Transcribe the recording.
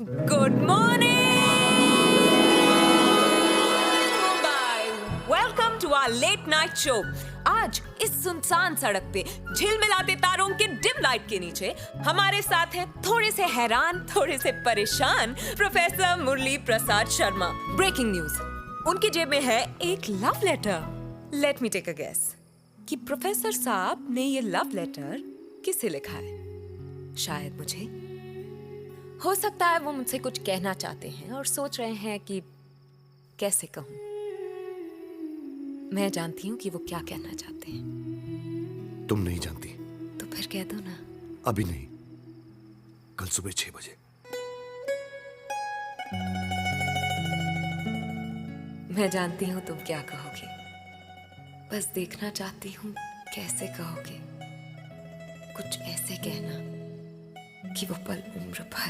Good morning Mumbai. Welcome to our late night show. आज इस सुनसान सड़क पे झिलमिलाते तारों के डिम लाइट के नीचे हमारे साथ हैं थोड़े से हैरान, थोड़े से परेशान professor Murli Prasad Sharma. Breaking news, उनकी जेब में है एक love letter. Let me take a guess कि प्रोफेसर साहब ने ये लव लेटर किसे लिखा है? शायद मुझे। हो सकता है वो मुझसे कुछ कहना चाहते हैं और सोच रहे हैं कि कैसे कहूं। मैं जानती हूं कि वो क्या कहना चाहते हैं। तुम नहीं जानती? तो फिर कह दो ना। अभी नहीं, कल सुबह 6 बजे। मैं जानती हूं तुम क्या कहोगे। बस देखना चाहती हूं कैसे कहोगे। कुछ ऐसे कहना कि वो पल उम्र भर